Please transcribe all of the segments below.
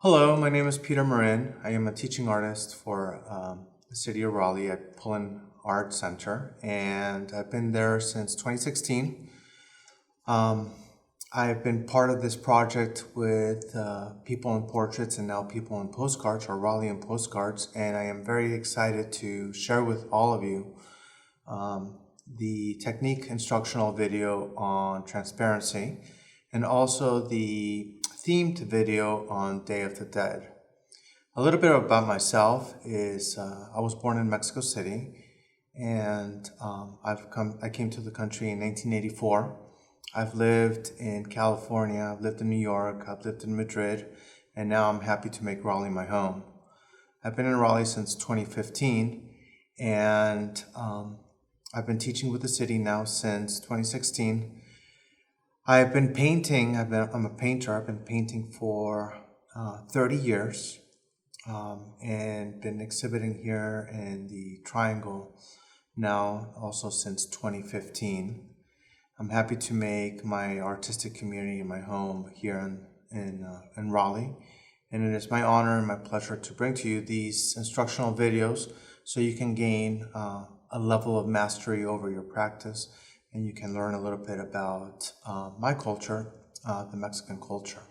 Hello, my name is Peter Marin. I am a teaching artist for the city of Raleigh at Pullen Art Center, and I've been there since 2016. Um, I've been part of this project with People in Portraits and now People in Postcards, or Raleigh in Postcards, and I am very excited to share with all of you the technique instructional video on transparency and also the themed video on Day of the Dead. A little bit about myself is I was born in Mexico City, and I came to the country in 1984. I've lived in California, I've lived in New York, I've lived in Madrid, and now I'm happy to make Raleigh my home. I've been in Raleigh since 2015, and I've been teaching with the city now since 2016. I've been painting, I'm a painter, I've been painting for 30 years and been exhibiting here in the Triangle now also since 2015. I'm happy to make my artistic community my home here in Raleigh, and it is my honor and my pleasure to bring to you these instructional videos so you can gain a level of mastery over your practice, and you can learn a little bit about my culture, the Mexican culture.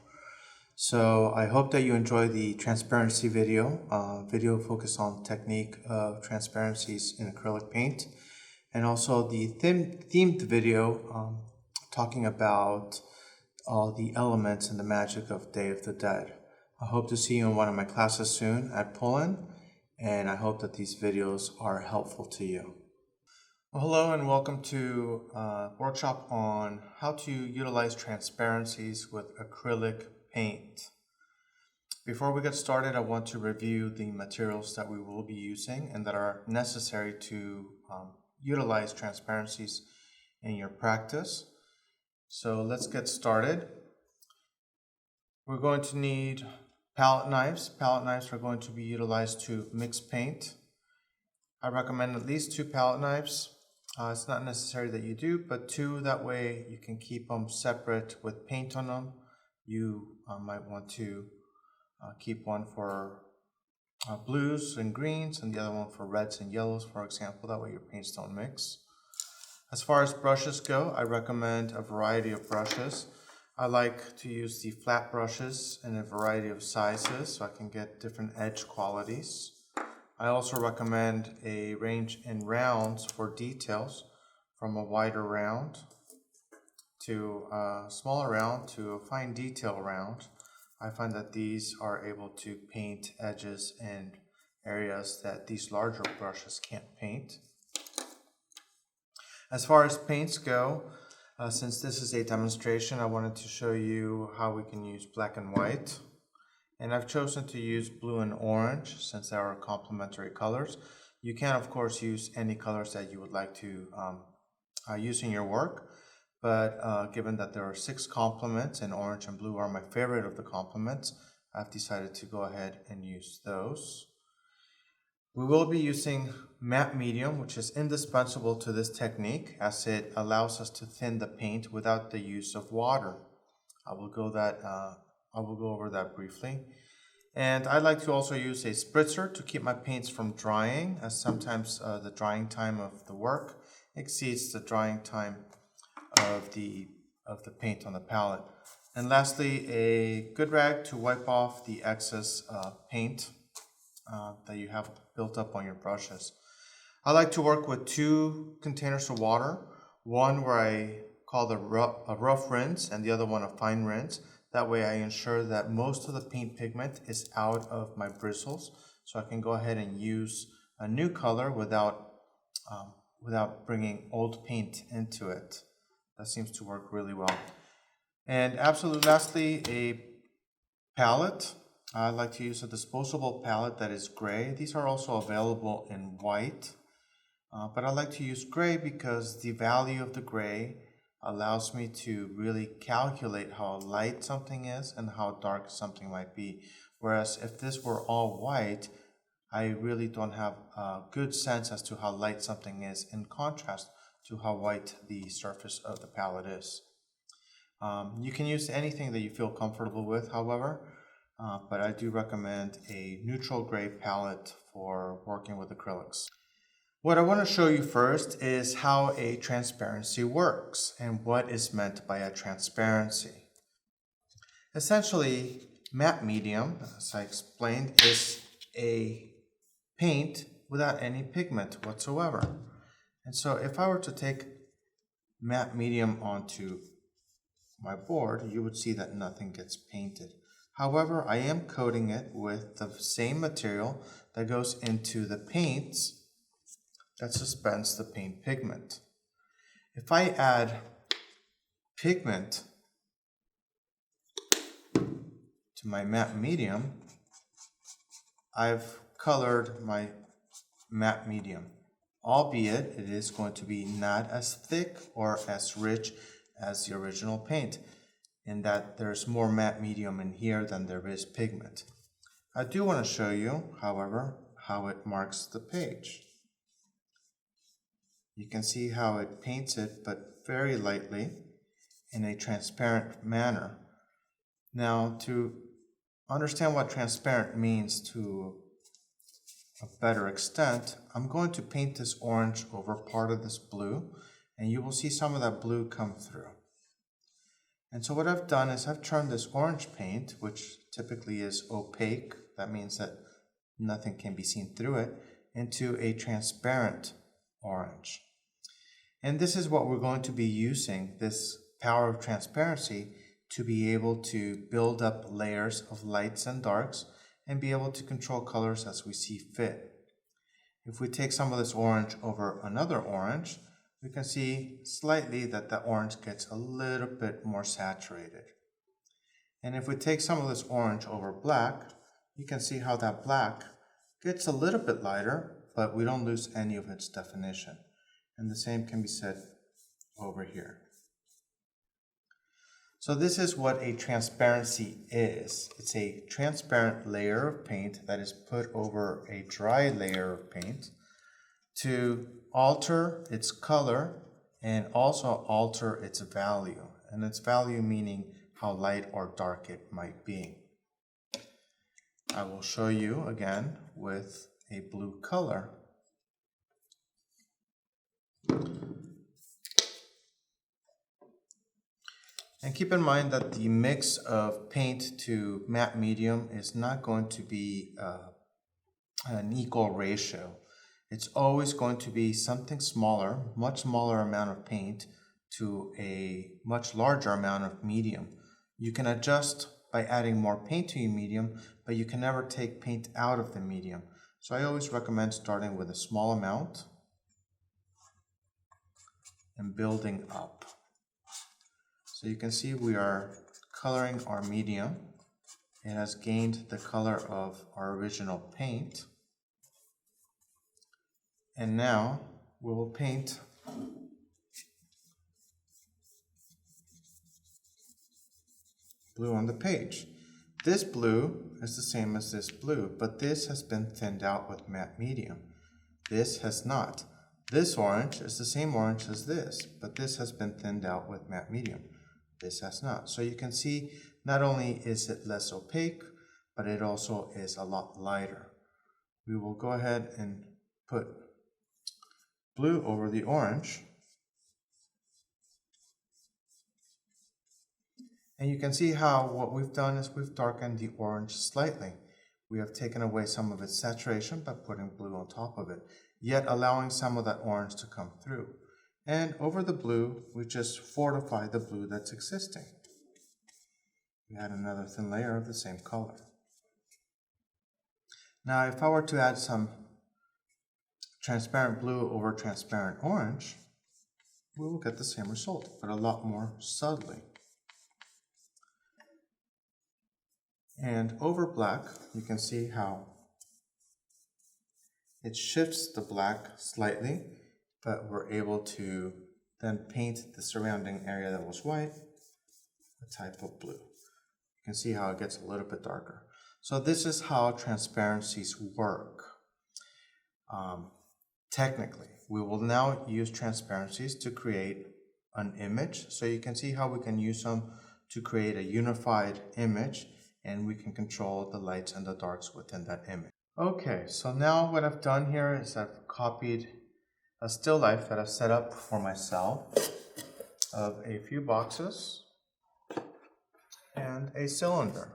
So I hope that you enjoy the transparency video, video focused on technique of transparencies in acrylic paint, and also the themed video talking about all the elements and the magic of Day of the Dead. I hope to see you in one of my classes soon at Pullen, and I hope that these videos are helpful to you. Well, hello and welcome to a workshop on how to utilize transparencies with acrylic paint. Before we get started, I want to review the materials that we will be using and that are necessary to utilize transparencies in your practice. So let's get started. We're going to need palette knives. Palette knives are going to be utilized to mix paint. I recommend at least 2 palette knives. It's not necessary that you do, but 2, that way you can keep them separate with paint on them. You might want to keep one for blues and greens and the other one for reds and yellows, for example. That way your paints don't mix. As far as brushes go, I recommend a variety of brushes. I like to use the flat brushes in a variety of sizes so I can get different edge qualities. I also recommend a range in rounds for details, from a wider round to a smaller round to a fine detail round. I find that these are able to paint edges and areas that these larger brushes can't paint. As far as paints go, since this is a demonstration, I wanted to show you how we can use black and white. And I've chosen to use blue and orange since they are complementary colors. You can, of course, use any colors that you would like to use in your work. But given that there are 6 complements and orange and blue are my favorite of the complements, I've decided to go ahead and use those. We will be using matte medium, which is indispensable to this technique as it allows us to thin the paint without the use of water. I will go over that briefly. And I like to also use a spritzer to keep my paints from drying, as sometimes the drying time of the work exceeds the drying time of the paint on the palette. And lastly, a good rag to wipe off the excess paint that you have built up on your brushes. I like to work with 2 containers of water, one where I call a rough rinse and the other one a fine rinse. That way I ensure that most of the paint pigment is out of my bristles, so I can go ahead and use a new color without bringing old paint into it. That seems to work really well. And absolutely lastly, a palette. I like to use a disposable palette that is gray. These are also available in white, but I like to use gray because the value of the gray allows me to really calculate how light something is and how dark something might be. Whereas if this were all white, I really don't have a good sense as to how light something is in contrast to how white the surface of the palette is. You can use anything that you feel comfortable with, however. but I do recommend a neutral gray palette for working with acrylics. What I want to show you first is how a transparency works and what is meant by a transparency. Essentially, matte medium, as I explained, is a paint without any pigment whatsoever. And so if I were to take matte medium onto my board, you would see that nothing gets painted. However, I am coating it with the same material that goes into the paints that suspends the paint pigment. If I add pigment to my matte medium, I've colored my matte medium, albeit it is going to be not as thick or as rich as the original paint, in that there's more matte medium in here than there is pigment. I do want to show you, however, how it marks the page. You can see how it paints it, but very lightly in a transparent manner. Now, to understand what transparent means to a better extent, I'm going to paint this orange over part of this blue, and you will see some of that blue come through. And so what I've done is I've turned this orange paint, which typically is opaque, that means that nothing can be seen through it, into a transparent orange. And this is what we're going to be using, this power of transparency, to be able to build up layers of lights and darks and be able to control colors as we see fit. If we take some of this orange over another orange, we can see slightly that the orange gets a little bit more saturated. And if we take some of this orange over black, you can see how that black gets a little bit lighter, but we don't lose any of its definition. And the same can be said over here. So this is what a transparency is. It's a transparent layer of paint that is put over a dry layer of paint to alter its color and also alter its value. And its value meaning how light or dark it might be. I will show you again with a blue color. And keep in mind that the mix of paint to matte medium is not going to be an equal ratio. It's always going to be something smaller, much smaller amount of paint to a much larger amount of medium. You can adjust by adding more paint to your medium, but you can never take paint out of the medium. So I always recommend starting with a small amount and building up. So you can see we are coloring our medium. It has gained the color of our original paint. And now we will paint blue on the page. This blue is the same as this blue, but this has been thinned out with matte medium. This has not. This orange is the same orange as this, but this has been thinned out with matte medium. This has not. So you can see not only is it less opaque, but it also is a lot lighter. We will go ahead and put blue over the orange. And you can see how what we've done is we've darkened the orange slightly. We have taken away some of its saturation by putting blue on top of it, yet allowing some of that orange to come through. And over the blue, we just fortify the blue that's existing. We add another thin layer of the same color. Now, if I were to add some transparent blue over transparent orange, we will get the same result, but a lot more subtly. And over black, you can see how it shifts the black slightly, but we're able to then paint the surrounding area that was white a type of blue. You can see how it gets a little bit darker. So this is how transparencies work. Technically, we will now use transparencies to create an image. So you can see how we can use them to create a unified image and we can control the lights and the darks within that image. Okay, so now what I've done here is I've copied a still life that I've set up for myself of a few boxes and a cylinder.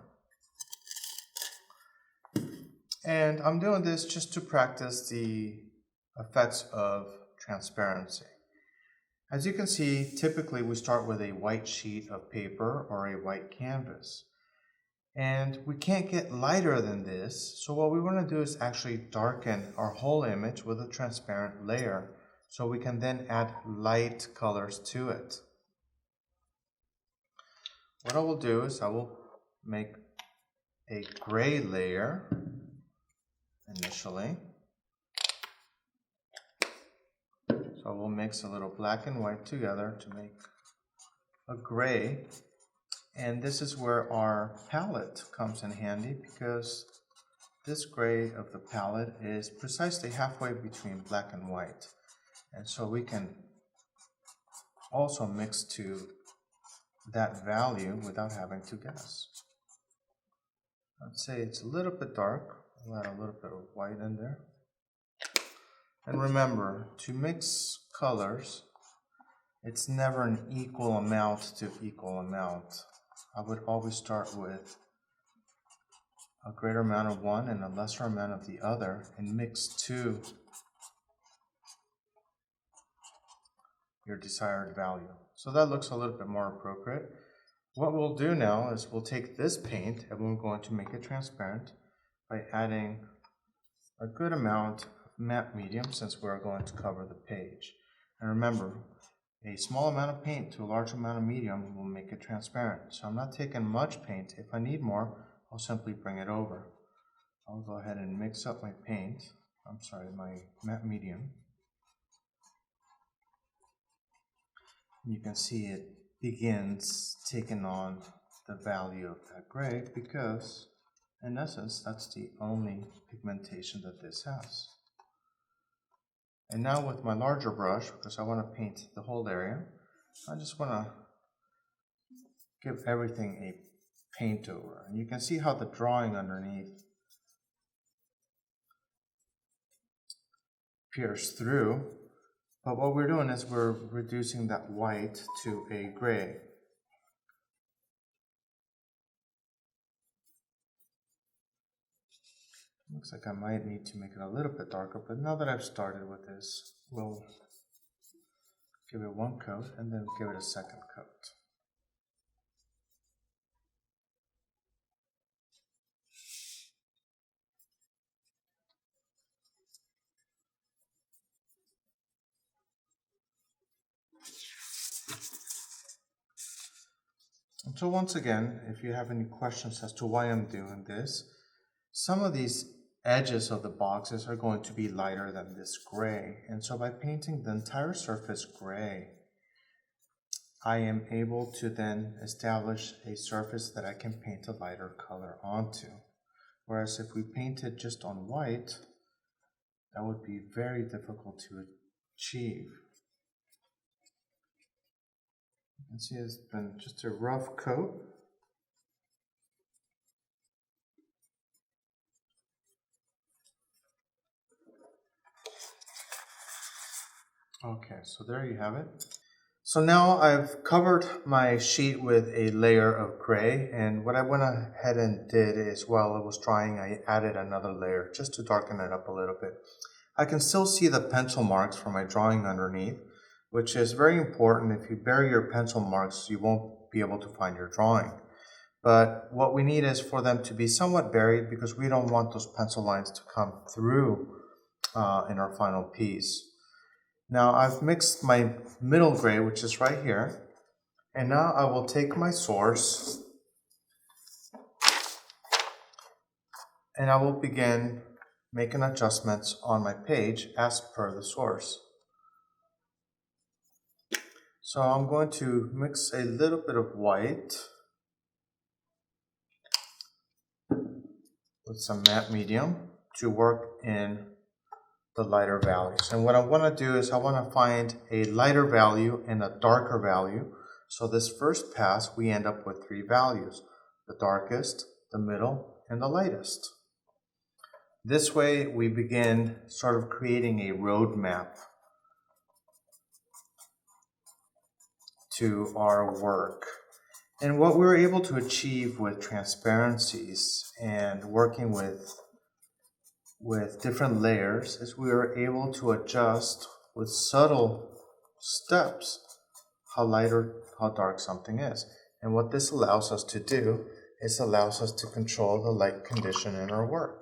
And I'm doing this just to practice the effects of transparency. As you can see, typically we start with a white sheet of paper or a white canvas. And we can't get lighter than this, so what we want to do is actually darken our whole image with a transparent layer so we can then add light colors to it. What I will do is I will make a gray layer initially. So I will mix a little black and white together to make a gray. And this is where our palette comes in handy, because this gray of the palette is precisely halfway between black and white. And so we can also mix to that value without having to guess. I'd say it's a little bit dark. I'll add a little bit of white in there. And remember, to mix colors, it's never an equal amount to equal amount. I would always start with a greater amount of one and a lesser amount of the other and mix to your desired value. So that looks a little bit more appropriate. What we'll do now is we'll take this paint and we're going to make it transparent by adding a good amount of matte medium, since we're going to cover the page. And remember, a small amount of paint to a large amount of medium will make it transparent. So I'm not taking much paint. If I need more, I'll simply bring it over. I'll go ahead and mix up my my matte medium. You can see it begins taking on the value of that gray, because in essence that's the only pigmentation that this has. And now with my larger brush, because I want to paint the whole area, I just want to give everything a paint over. And you can see how the drawing underneath peers through. But what we're doing is we're reducing that white to a gray. Looks like I might need to make it a little bit darker, but now that I've started with this, we'll give it one coat and then give it a second coat. And so once again, if you have any questions as to why I'm doing this, some of these edges of the boxes are going to be lighter than this gray. And so by painting the entire surface gray, I am able to then establish a surface that I can paint a lighter color onto. Whereas if we painted just on white, that would be very difficult to achieve. You can see it's been just a rough coat. Okay, so there you have it. So now I've covered my sheet with a layer of gray, and what I went ahead and did is while it was drying, I added another layer just to darken it up a little bit. I can still see the pencil marks from my drawing underneath, which is very important. If you bury your pencil marks, you won't be able to find your drawing. But what we need is for them to be somewhat buried, because we don't want those pencil lines to come through in our final piece. Now I've mixed my middle gray, which is right here, and now I will take my source and I will begin making adjustments on my page as per the source. So I'm going to mix a little bit of white with some matte medium to work in the lighter values. And what I want to do is I want to find a lighter value and a darker value. So this first pass we end up with three values: the darkest, the middle, and the lightest. This way we begin sort of creating a roadmap to our work. And what we were able to achieve with transparencies and working with different layers is we were able to adjust with subtle steps how light or how dark something is. And what this allows us to do is allows us to control the light condition in our work.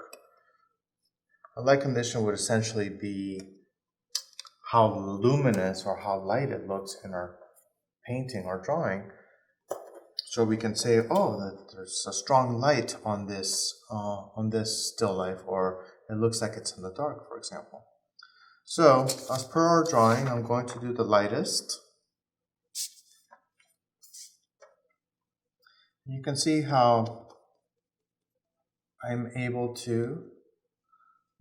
A light condition would essentially be how luminous or how light it looks in our painting or drawing. So we can say, oh, that there's a strong light on this still life, or it looks like it's in the dark, for example. So, as per our drawing, I'm going to do the lightest. You can see how I'm able to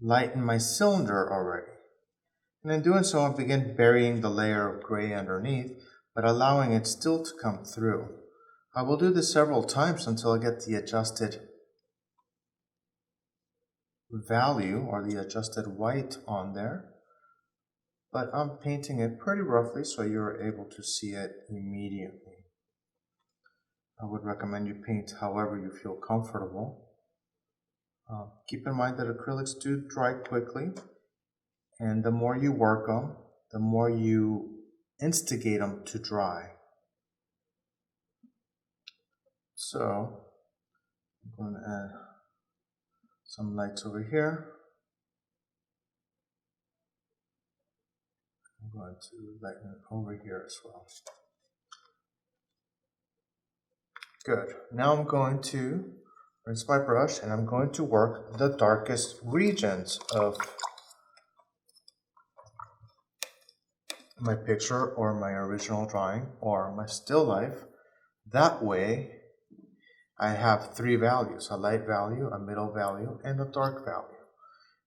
lighten my cylinder already. And in doing so, I begin burying the layer of gray underneath, but allowing it still to come through. I will do this several times until I get the adjusted value or the adjusted white on there. But I'm painting it pretty roughly so you're able to see it immediately. I would recommend you paint however you feel comfortable. Keep in mind that acrylics do dry quickly, and the more you work them, the more you instigate them to dry. So, I'm going to add some lights over here. I'm going to lighten it over here as well. Good. Now I'm going to rinse my brush and I'm going to work the darkest regions of my picture or my original drawing or my still life. That way I have three values, a light value, a middle value, and a dark value.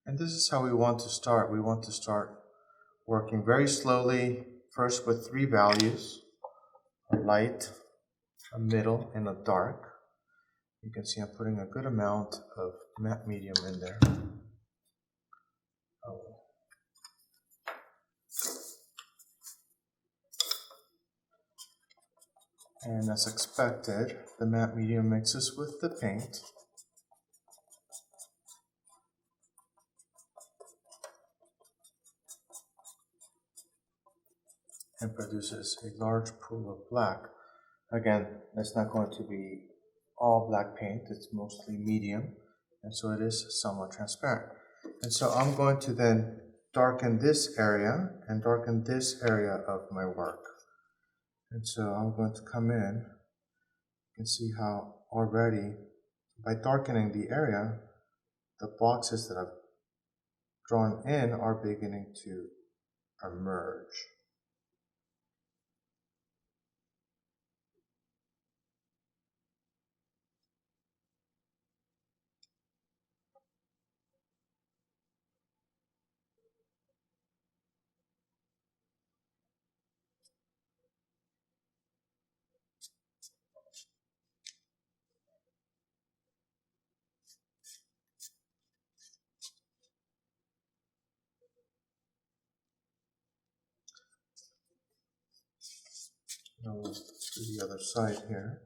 And this is how we want to start. We want to start working very slowly, first with three values, a light, a middle, and a dark. You can see I'm putting a good amount of matte medium in there. And as expected, the matte medium mixes with the paint. And produces a large pool of black. Again, it's not going to be all black paint, it's mostly medium, and so it is somewhat transparent. And so I'm going to then darken this area and darken this area of my work. And so I'm going to come in, you can see how already, by darkening the area, the boxes that I've drawn in are beginning to emerge. Now we'll do the other side here.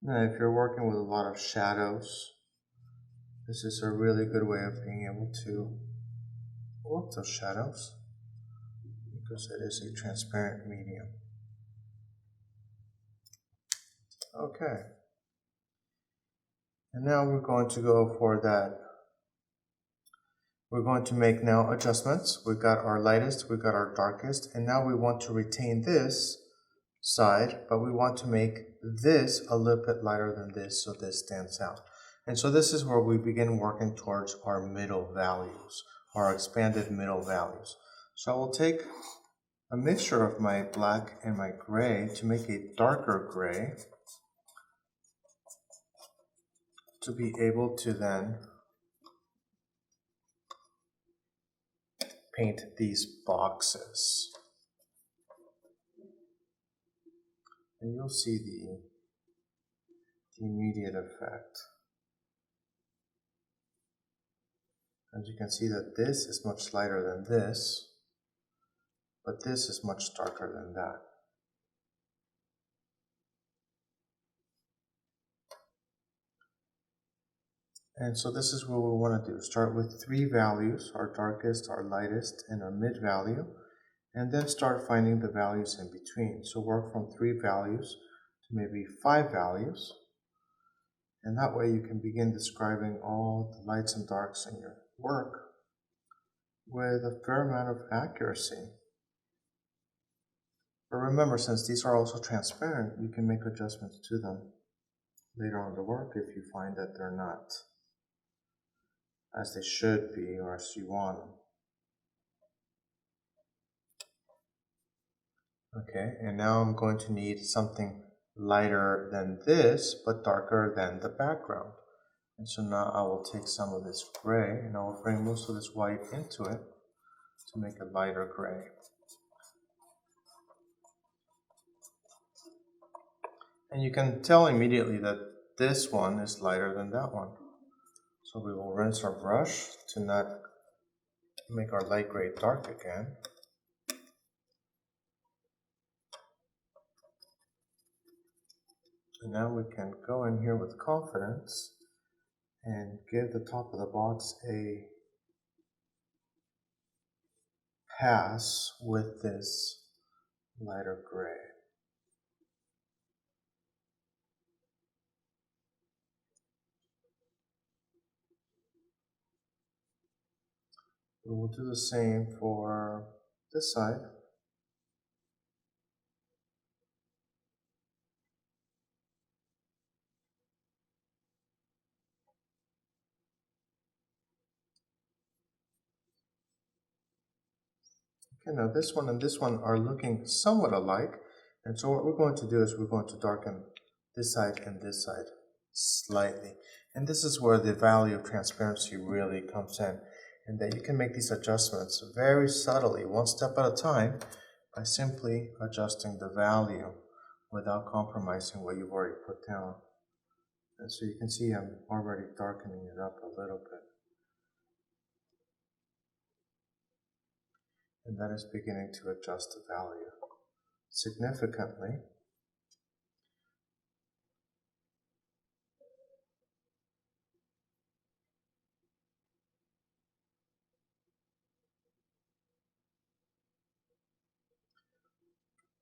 Now, if you're working with a lot of shadows, this is a really good way of being able to work those shadows because it is a transparent medium. Okay. And now we're going to go for that. We're going to make now adjustments. We've got our lightest, we've got our darkest, and now we want to retain this side, but we want to make this a little bit lighter than this so this stands out. And so this is where we begin working towards our middle values our expanded middle values. So I will take a mixture of my black and my gray to make a darker gray to be able to then paint these boxes. And you'll see the immediate effect. As you can see that this is much lighter than this, but this is much darker than that. And so this is what we want to do. Start with 3 values, our darkest, our lightest, and our mid value, and then start finding the values in between. So work from 3 values to maybe 5 values, and that way you can begin describing all the lights and darks in your work with a fair amount of accuracy. But remember, since these are also transparent, you can make adjustments to them later on in the work if you find that they're not as they should be or as you want them. Okay, and now I'm going to need something lighter than this, but darker than the background. And so now I will take some of this gray and I will bring most of this white into it to make a lighter gray. And you can tell immediately that this one is lighter than that one. So we will rinse our brush to not make our light gray dark again. And now we can go in here with confidence and give the top of the box a pass with this lighter gray. We will do the same for this side. Okay, now this one and this one are looking somewhat alike, and so what we're going to do is we're going to darken this side and this side slightly. And this is where the value of transparency really comes in, and that you can make these adjustments very subtly, one step at a time, by simply adjusting the value without compromising what you've already put down. And so you can see I'm already darkening it up a little bit. And that is beginning to adjust the value significantly.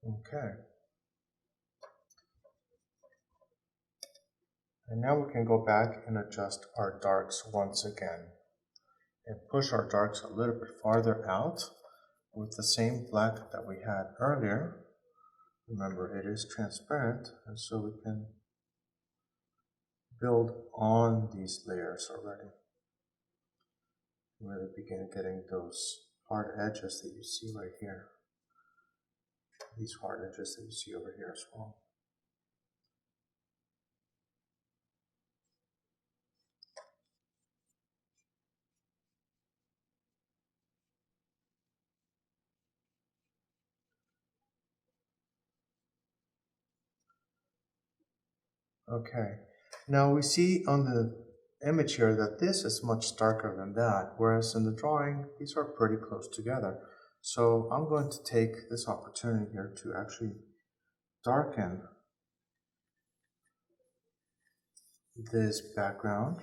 Okay. And now we can go back and adjust our darks once again and push our darks a little bit farther out with the same black that we had earlier. Remember, it is transparent, and so we can build on these layers already. Really begin getting those hard edges that you see right here. These hard edges that you see over here as well. Okay, now we see on the image here that this is much darker than that, whereas in the drawing, these are pretty close together. So I'm going to take this opportunity here to actually darken this background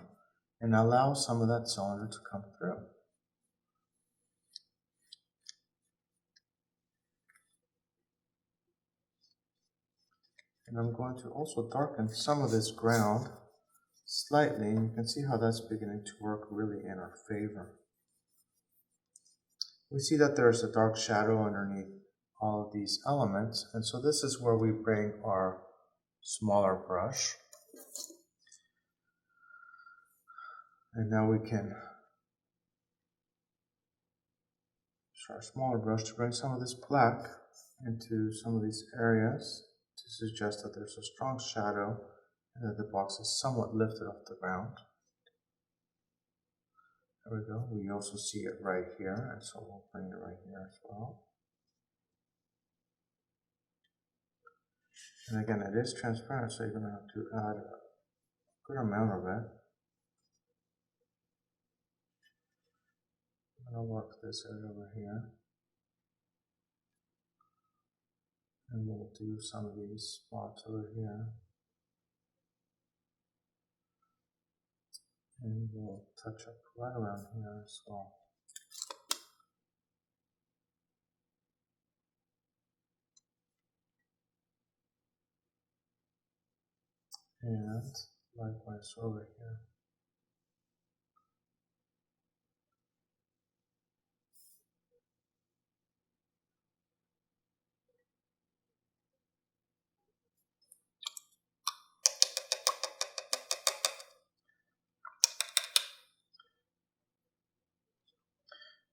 and allow some of that cylinder to come through. And I'm going to also darken some of this ground slightly, and you can see how that's beginning to work really in our favor. We see that there's a dark shadow underneath all of these elements, and so this is where we bring our smaller brush. And now we can our smaller brush to bring some of this black into some of these areas to suggest that there's a strong shadow and that the box is somewhat lifted off the ground. There we go. We also see it right here, and so we'll bring it right here as well. And again, it is transparent, so you're going to have to add a good amount of it. I'm going to work this area over here. And we'll do some of these spots over here. And we'll touch up right around here as well. And likewise over here.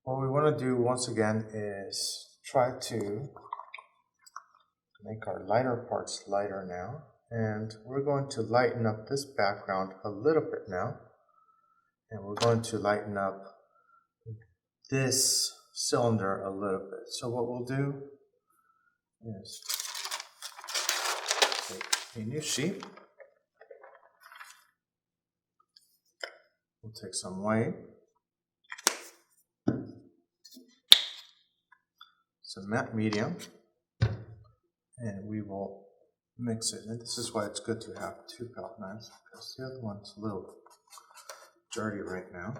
What we want to do once again is try to make our lighter parts lighter now. And we're going to lighten up this background a little bit now. And we're going to lighten up this cylinder a little bit. So what we'll do is take a new sheet. We'll take some white, some matte medium, and we will mix it. And this is why it's good to have two palette knives, because the other one's a little dirty right now.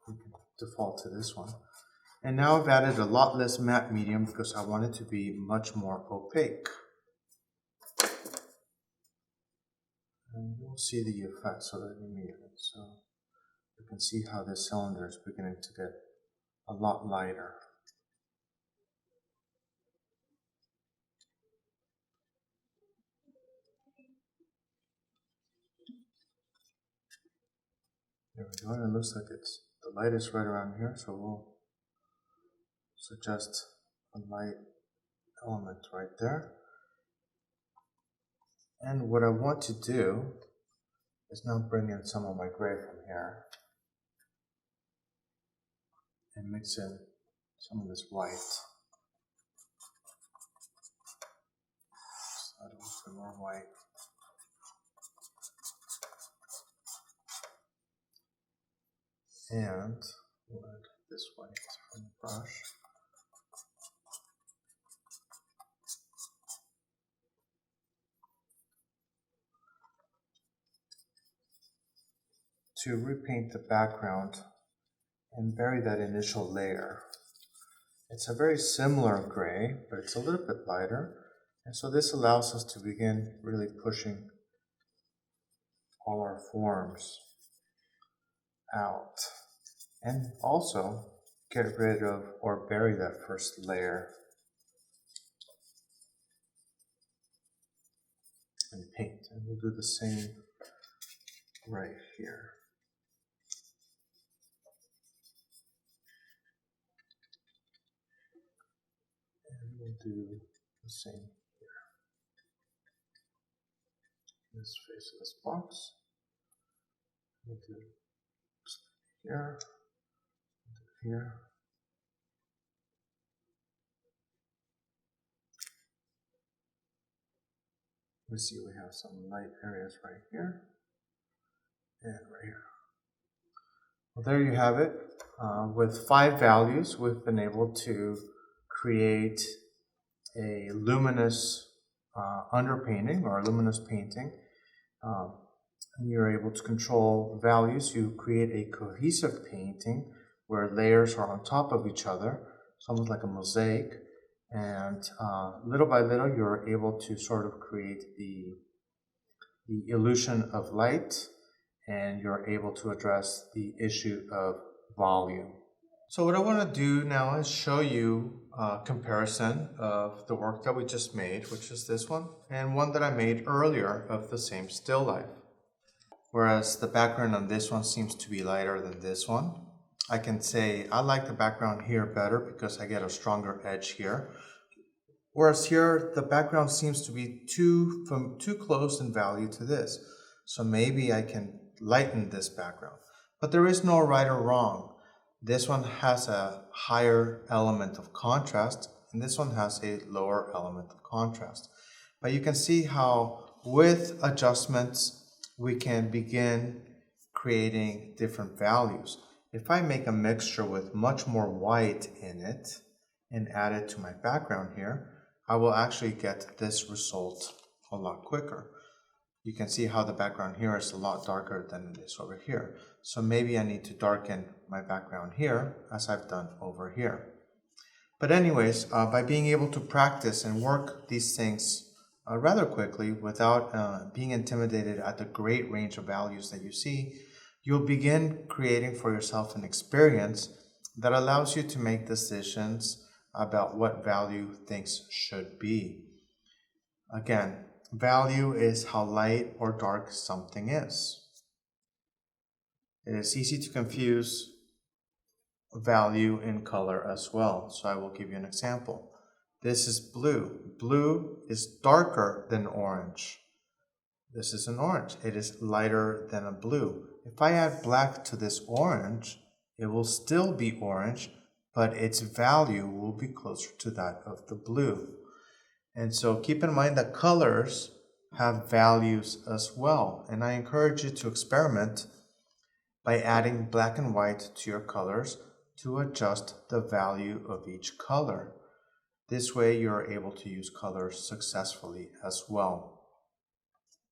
We can default to this one. And now I've added a lot less matte medium because I want it to be much more opaque. And you'll see the effects of it immediately. So you can see how this cylinder is beginning to get a lot lighter. There we go, and it looks like it's the light is right around here, so we'll suggest a light element right there. And what I want to do is now bring in some of my gray from here and mix in some of this white. So add a little bit more white. And we'll add this white from the brush. To repaint the background and bury that initial layer. It's a very similar gray, but it's a little bit lighter. And so this allows us to begin really pushing all our forms out. And also get rid of or bury that first layer and paint. And we'll do the same right here. And we'll do the same here. This face of this box. We'll do here. Here. We see we have some light areas right here and right here. Well, there you have it. With 5 values, we've been able to create a luminous underpainting or a luminous painting. And you're able to control values. You create a cohesive painting where layers are on top of each other. It's almost like a mosaic. And little by little, you're able to sort of create the illusion of light, and you're able to address the issue of volume. So what I want to do now is show you a comparison of the work that we just made, which is this one, and one that I made earlier of the same still life. Whereas the background on this one seems to be lighter than this one. I can say I like the background here better because I get a stronger edge here. Whereas here, the background seems to be too close in value to this. So maybe I can lighten this background. But there is no right or wrong. This one has a higher element of contrast, and this one has a lower element of contrast. But you can see how with adjustments, we can begin creating different values. If I make a mixture with much more white in it and add it to my background here, I will actually get this result a lot quicker. You can see how the background here is a lot darker than it is over here. So maybe I need to darken my background here as I've done over here. But anyways, by being able to practice and work these things rather quickly without being intimidated at the great range of values that you see, you'll begin creating for yourself an experience that allows you to make decisions about what value things should be. Again, value is how light or dark something is. It is easy to confuse value in color as well. So I will give you an example. This is blue. Blue is darker than orange. This is an orange. It is lighter than a blue. If I add black to this orange, it will still be orange, but its value will be closer to that of the blue. And so keep in mind that colors have values as well. And I encourage you to experiment by adding black and white to your colors to adjust the value of each color. This way you're able to use colors successfully as well.